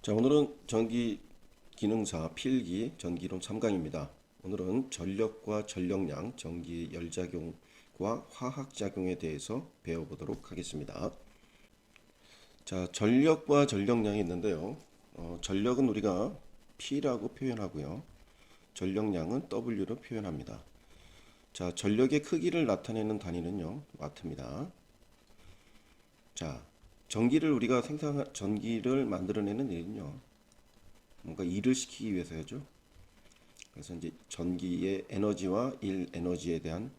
자, 오늘은 전기 기능사 필기 전기이론 3강입니다. 오늘은 전력과 전력량, 전기 열작용과 화학작용에 대해서 배워보도록 하겠습니다. 자, 전력과 전력량이 있는데요. 전력은 우리가 P라고 표현하고요. 전력량은 W로 표현합니다. 자, 전력의 크기를 나타내는 단위는요, 와트입니다. 자, 전기를 만들어내는 일은요, 뭔가 일을 시키기 위해서죠. 그래서 이제 전기의 에너지와 일 에너지에 대한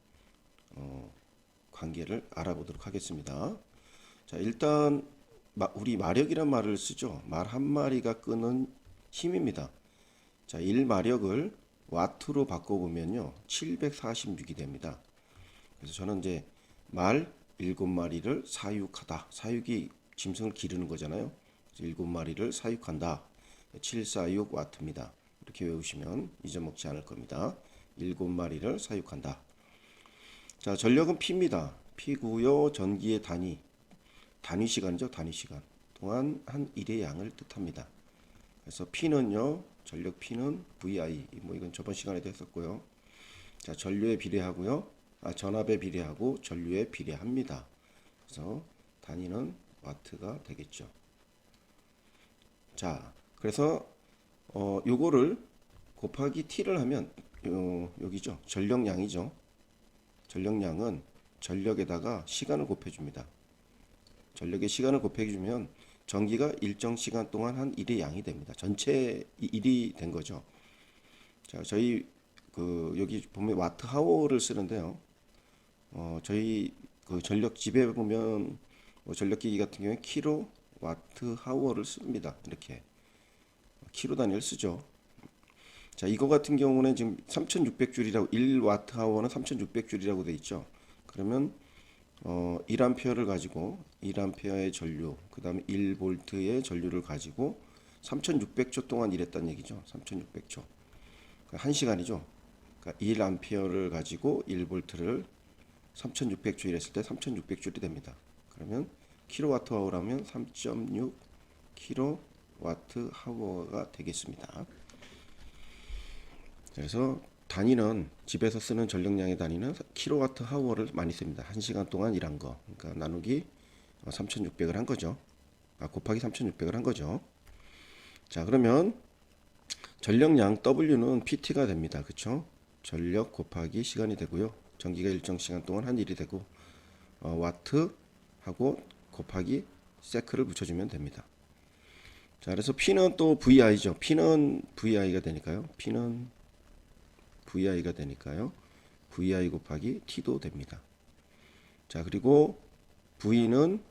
관계를 알아보도록 하겠습니다. 자, 일단 우리 마력이란 말을 쓰죠. 말 한 마리가 끄는 힘입니다. 자, 1마력을 와트로 바꿔보면요, 746이 됩니다. 그래서 저는 이제 말 7마리를 사육하다. 사육이 짐승을 기르는 거잖아요. 7마리를 사육한다. 746 와트입니다. 이렇게 외우시면 잊어먹지 않을 겁니다. 7마리를 사육한다. 자, 전력은 P입니다. P고요. 전기의 단위 시간이죠. 단위 시간 동안 한 일의 양을 뜻합니다. 그래서 P는요, 전력 P는 VI, 뭐 이건 저번 시간에도 했었고요. 자, 전류에 비례하고요. 전압에 비례하고 전류에 비례합니다. 그래서 단위는 와트가 되겠죠. 자, 그래서 요거를 곱하기 T를 하면 여기죠. 전력량이죠. 전력량은 전력에다가 시간을 곱해줍니다. 전력의 시간을 곱해주면 전기가 일정 시간 동안 한 일의 양이 됩니다. 전체 일이 된 거죠. 자, 저희 여기 보면 와트 하워를 쓰는데요. 저희 전력 집에 보면 전력기기 같은 경우에 킬로 와트 하워를 씁니다. 이렇게 킬로 단위를 쓰죠. 자, 이거 같은 경우는 지금 3600줄이라고 1와트 하워는 3600줄이라고 돼 있죠. 그러면 1암페어를 가지고 1암페어의 전류, 그다음에 1볼트의 전류를 가지고 3600초 동안 일했다는 얘기죠. 3600초. 1시간이죠. 그러니까 1암페어를 가지고 1볼트를 3600줄 일했을 때 3600줄이 됩니다. 그러면 킬로와트 하워라면 3.6 킬로와트 하워가 되겠습니다. 그래서 단위는 집에서 쓰는 전력량의 단위는 킬로와트 하워를 많이 씁니다. 1시간 동안 일한 거. 그러니까 나누기 3600을 한 거죠. 곱하기 3600을 한 거죠. 자, 그러면 전력량 W는 PT가 됩니다. 그렇죠? 전력 곱하기 시간이 되고요. 전기가 일정 시간 동안 한 일이 되고 와트 하고 곱하기 세크를 붙여주면 됩니다. 자, 그래서 P는 또 VI죠. P는 VI가 되니까요. P는 VI가 되니까요. VI 곱하기 T도 됩니다. 자, 그리고 V는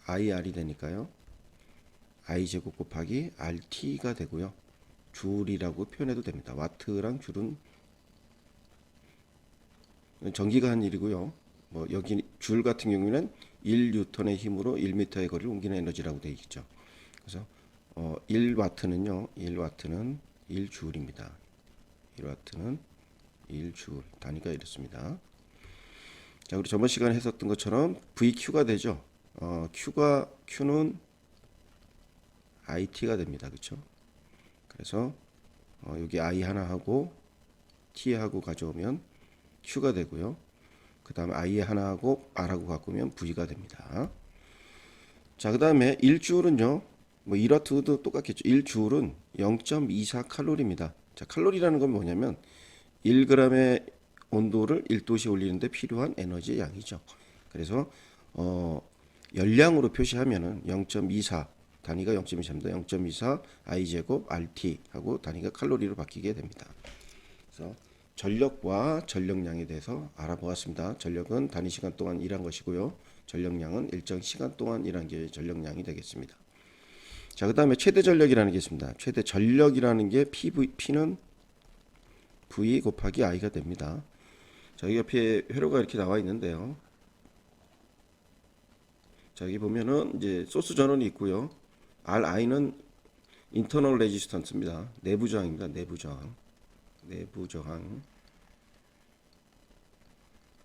IR이 되니까요. I 제곱 곱하기 RT가 되고요. 줄이라고 표현해도 됩니다. 와트랑 줄은 전기가 한 일이고요. 뭐 여기 줄 같은 경우에는 1뉴턴의 힘으로 1m의 거리를 옮기는 에너지라고 되어 있죠. 그래서 1와트는요. 1와트는 1줄입니다. 1와트는 1줄. 단위가 이렇습니다. 자, 우리 저번 시간에 했었던 것처럼 VQ가 되죠. Q는 IT가 됩니다. 그렇죠? 그래서 여기 I 하나 하고 T하고 가져오면 Q가 되고요. 그 다음에 I 하나 하고 R하고 바꾸면 V가 됩니다. 자, 그 다음에 1줄은요. 뭐 1와트도 똑같겠죠. 1줄은 0.24 칼로리입니다. 자, 칼로리라는 건 뭐냐면 1g의 온도를 1도씨 올리는데 필요한 에너지의 양이죠. 그래서 열량으로 표시하면은 0.24 단위가 0.24입니다. 0.24 I 제곱 RT 하고 단위가 칼로리로 바뀌게 됩니다. 그래서 전력과 전력량에 대해서 알아보았습니다. 전력은 단위 시간 동안 일한 것이고요. 전력량은 일정 시간 동안 일한 게 전력량이 되겠습니다. 자, 그 다음에 최대 전력이라는 게 있습니다. 최대 전력이라는 게 P는 V 곱하기 I가 됩니다. 자, 여기 옆에 회로가 이렇게 나와 있는데요. 자, 여기 보면은 이제 소스 전원이 있고요. RI는 인터널 레지스턴스입니다. 내부 저항입니다. 내부 저항. 내부 저항.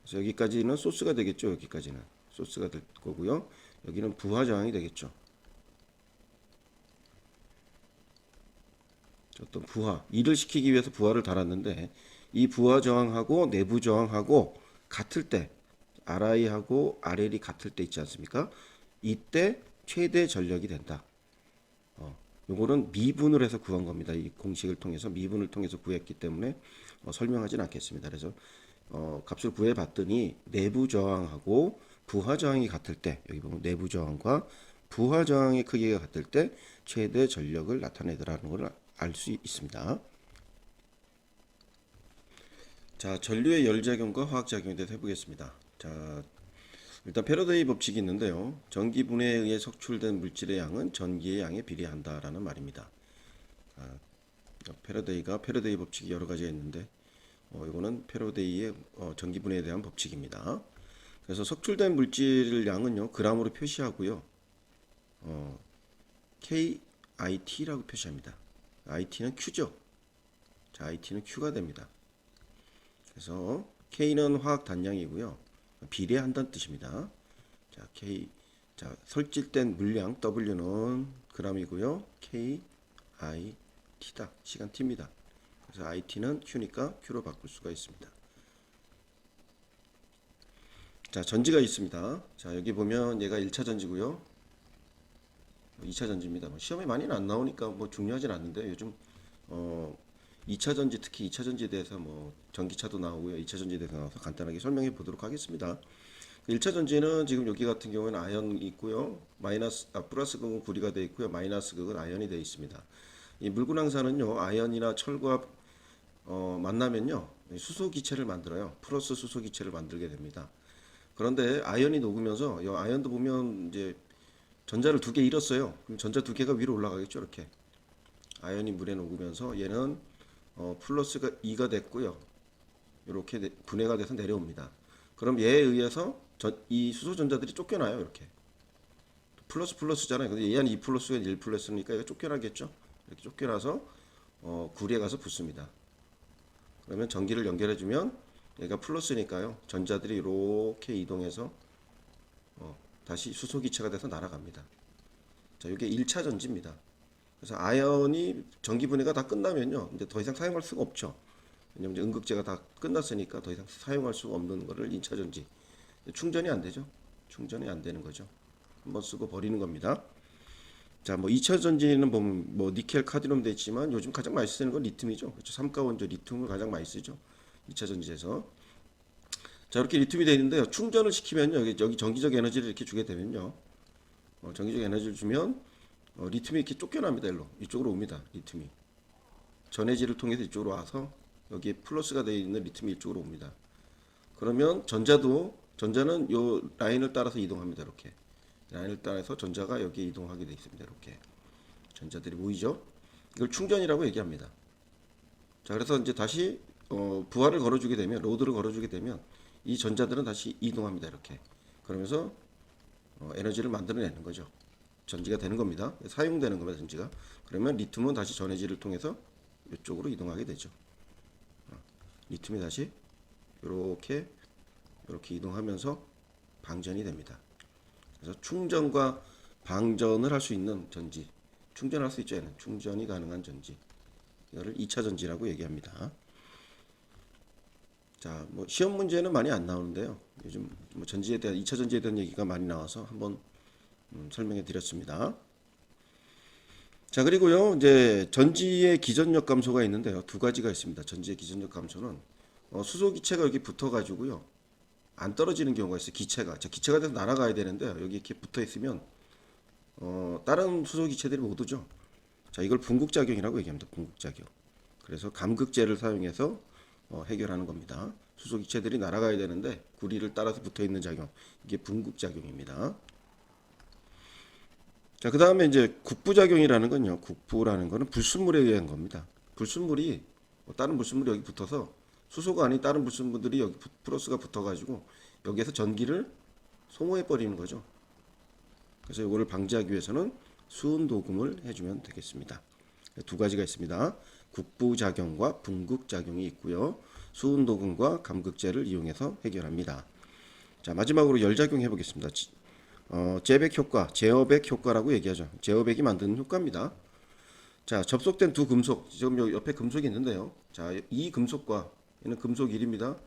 그래서 여기까지는 소스가 되겠죠. 여기까지는 소스가 될 거고요. 여기는 부하 저항이 되겠죠. 어떤 부하, 일을 시키기 위해서 부하를 달았는데 이 부하 저항하고 내부 저항하고 같을 때 RI하고 RL이 같을 때 있지 않습니까? 이때 최대 전력이 된다. 요거는 미분을 해서 구한 겁니다. 이 공식을 통해서 미분을 통해서 구했기 때문에 설명하진 않겠습니다. 그래서 값을 구해 봤더니 내부 저항하고 부하 저항이 같을 때 여기 보면 내부 저항과 부하 저항의 크기가 같을 때 최대 전력을 나타내더라는 걸 알 수 있습니다. 자, 전류의 열작용과 화학작용에 대해서 해보겠습니다. 자, 일단 패러데이 법칙이 있는데요. 전기 분해에 의해 석출된 물질의 양은 전기의 양에 비례한다라는 말입니다. 패러데이 법칙이 여러 가지가 있는데 이거는 패러데이의 전기 분해에 대한 법칙입니다. 그래서 석출된 물질 양은요 그람으로 표시하고요. KIT라고 표시합니다. IT는 Q죠. 자, IT는 Q가 됩니다. 그래서 K는 화학 단량이고요. 비례한다는 뜻입니다. 자, 자, 설질된 물량 W는 g이고요. KIT다. 시간 T입니다. 그래서 IT는 Q니까 Q로 바꿀 수가 있습니다. 자, 전지가 있습니다. 자, 여기 보면 얘가 1차 전지고요. 2차 전지입니다. 시험에 많이는 안 나오니까 뭐 중요하진 않는데 요즘 2차 전지 특히 2차 전지에 대해서 뭐 전기차도 나오고요. 2차 전지에 대해서 나와서 간단하게 설명해 보도록 하겠습니다. 1차 전지는 지금 여기 같은 경우에는 아연이 있고요. 플러스 극은 구리가 되어 있고요. 마이너스 극은 아연이 되어 있습니다. 이 물구나무산은요. 아연이나 철과 만나면요. 수소 기체를 만들어요. 플러스 수소 기체를 만들게 됩니다. 그런데 아연이 녹으면서 이 아연도 보면 이제 전자를 두 개 잃었어요. 그럼 전자 두 개가 위로 올라가겠죠. 이렇게 아연이 물에 녹으면서 얘는 플러스가 2가 됐고요. 이렇게 분해가 돼서 내려옵니다. 그럼 얘에 의해서 이 수소 전자들이 쫓겨나요. 이렇게 플러스잖아요. 근데 얘는 2 플러스가 1 플러스니까 이거 쫓겨나겠죠. 이렇게 쫓겨나서 구리에 가서 붙습니다. 그러면 전기를 연결해주면 얘가 플러스니까요. 전자들이 이렇게 이동해서 다시 수소 기체가 돼서 날아갑니다. 자, 이게 1차 전지입니다. 그래서 아연이 전기 분해가 다 끝나면요. 이제 더 이상 사용할 수가 없죠. 왜냐면 이제 음극재가 다 끝났으니까 더 이상 사용할 수가 없는 거를 2차 전지. 충전이 안 되죠. 충전이 안 되는 거죠. 한번 쓰고 버리는 겁니다. 자, 뭐 2차 전지는 보면 뭐 니켈, 카드뮴 돼 있지만 요즘 가장 많이 쓰는 건 리튬이죠. 그렇죠. 삼가 원조 리튬을 가장 많이 쓰죠. 2차 전지에서. 자, 이렇게 리튬이 되어 있는데요. 충전을 시키면요. 여기 전기적 에너지를 이렇게 주게 되면요. 전기적 에너지를 주면 리튬이 이렇게 쫓겨납니다. 이쪽으로 옵니다. 리튬이. 전해질을 통해서 이쪽으로 와서 여기에 플러스가 되어 있는 리튬이 이쪽으로 옵니다. 그러면 전자는 요 라인을 따라서 이동합니다. 이렇게. 라인을 따라서 전자가 여기에 이동하게 되어 있습니다. 이렇게. 전자들이 모이죠. 이걸 충전이라고 얘기합니다. 자, 그래서 이제 다시 부하를 걸어주게 되면, 로드를 걸어주게 되면 이 전자들은 다시 이동합니다. 이렇게. 그러면서 에너지를 만들어내는 거죠. 전지가 되는 겁니다. 사용되는 겁니다. 전지가. 그러면 리튬은 다시 전해질을 통해서 이쪽으로 이동하게 되죠. 리튬이 다시 이렇게 이동하면서 방전이 됩니다. 그래서 충전과 방전을 할 수 있는 전지, 충전할 수 있죠. 얘는 충전이 가능한 전지. 이거를 2차 전지라고 얘기합니다. 자, 뭐 시험 문제는 많이 안 나오는데요. 요즘 뭐 전지에 대한 2차 전지에 대한 얘기가 많이 나와서 한번 설명해 드렸습니다. 자, 그리고요. 이제 전지의 기전력 감소가 있는데요. 두 가지가 있습니다. 전지의 기전력 감소는 수소 기체가 여기 붙어 가지고요. 안 떨어지는 경우가 있어요. 기체가 돼서 날아가야 되는데 여기 이렇게 붙어 있으면 다른 수소 기체들이 못 오죠. 자, 이걸 분극작용이라고 얘기합니다. 분극작용. 그래서 감극재를 사용해서 해결하는 겁니다. 수소 기체들이 날아가야 되는데 구리를 따라서 붙어 있는 작용. 이게 분극작용입니다. 자, 그 다음에 이제 국부작용이라는 건요. 국부라는 거는 불순물에 의한 겁니다. 불순물이 다른 불순물이 여기 붙어서 수소가 아닌 다른 불순물들이 여기 플러스가 붙어가지고 여기에서 전기를 소모해 버리는 거죠. 그래서 이거를 방지하기 위해서는 수은 도금을 해주면 되겠습니다. 두 가지가 있습니다. 국부작용과 분극작용이 있고요. 수은 도금과 감극재를 이용해서 해결합니다. 자, 마지막으로 열작용 해보겠습니다. 제백 효과, 제어백 효과라고 얘기하죠. 제어백이 만드는 효과입니다. 자, 접속된 두 금속, 지금 여기 옆에 금속이 있는데요. 자, 이 금속과 얘는 금속 1입니다.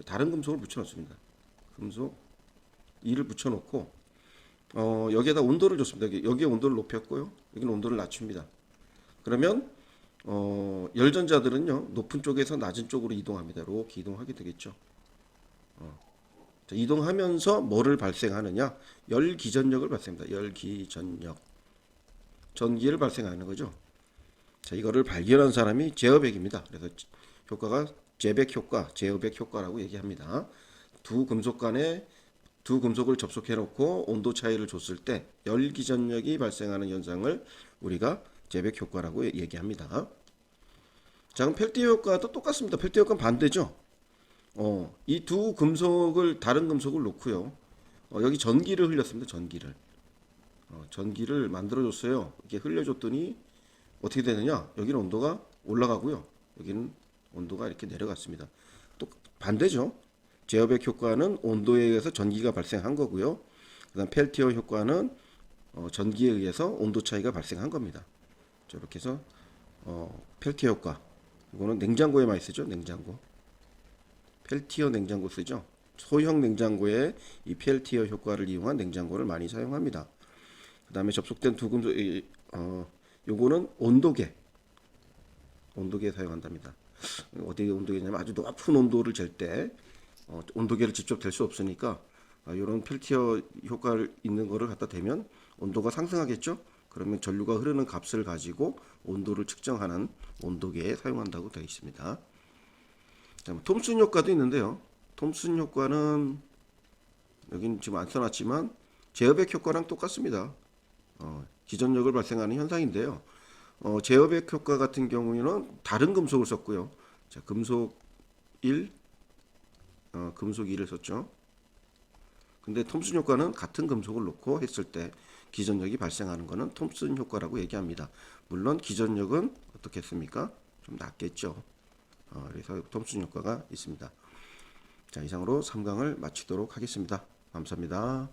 다른 금속을 붙여놓습니다. 금속 2를 붙여놓고 여기에다 온도를 줬습니다. 여기에 온도를 높였고요. 여기는 온도를 낮춥니다. 그러면 열전자들은요 높은 쪽에서 낮은 쪽으로 이동합니다. 이렇게 이동하게 되겠죠. 자, 이동하면서 뭐를 발생하느냐? 열기전력을 발생합니다. 열기전력, 전기를 발생하는 거죠. 자, 이거를 발견한 사람이 제어백입니다. 그래서 효과가 제백 효과, 제어백 효과라고 얘기합니다. 두 금속 간에 두 금속을 접속해 놓고 온도 차이를 줬을 때 열기전력이 발생하는 현상을 우리가 제백 효과라고 얘기합니다. 자, 그럼 펠티어 효과도 똑같습니다. 펠티어 효과는 반대죠. 이 두 금속을 다른 금속을 놓고요. 여기 전기를 흘렸습니다. 전기를 만들어 줬어요. 이렇게 흘려줬더니 어떻게 되느냐? 여기는 온도가 올라가고요. 여기는 온도가 이렇게 내려갔습니다. 또 반대죠. 제어백 효과는 온도에 의해서 전기가 발생한 거고요. 그다음 펠티어 효과는 전기에 의해서 온도 차이가 발생한 겁니다. 이렇게 해서 펠티어 효과, 이거는 냉장고에 많이 쓰죠. 냉장고. 펠티어 냉장고 쓰죠. 소형 냉장고에 이 펠티어 효과를 이용한 냉장고를 많이 사용합니다. 그 다음에 접속된 두 금속, 요거는 온도계에 사용한답니다. 어디에 온도계냐면 아주 높은 온도를 잴 때 온도계를 직접 댈 수 없으니까 이런 펠티어 효과를 있는 거를 갖다 대면 온도가 상승하겠죠. 그러면 전류가 흐르는 값을 가지고 온도를 측정하는 온도계에 사용한다고 되어 있습니다. 톰슨 효과도 있는데요. 톰슨 효과는 여기는 지금 안 써놨지만 제어백 효과랑 똑같습니다. 기전력을 발생하는 현상인데요. 제어백 효과 같은 경우에는 다른 금속을 썼고요. 자, 금속 1, 금속 2를 썼죠. 근데 톰슨 효과는 같은 금속을 놓고 했을 때 기전력이 발생하는 것은 톰슨 효과라고 얘기합니다. 물론 기전력은 어떻겠습니까? 좀 낮겠죠. 그래서 톰슨 효과가 있습니다. 자, 이상으로 3강을 마치도록 하겠습니다. 감사합니다.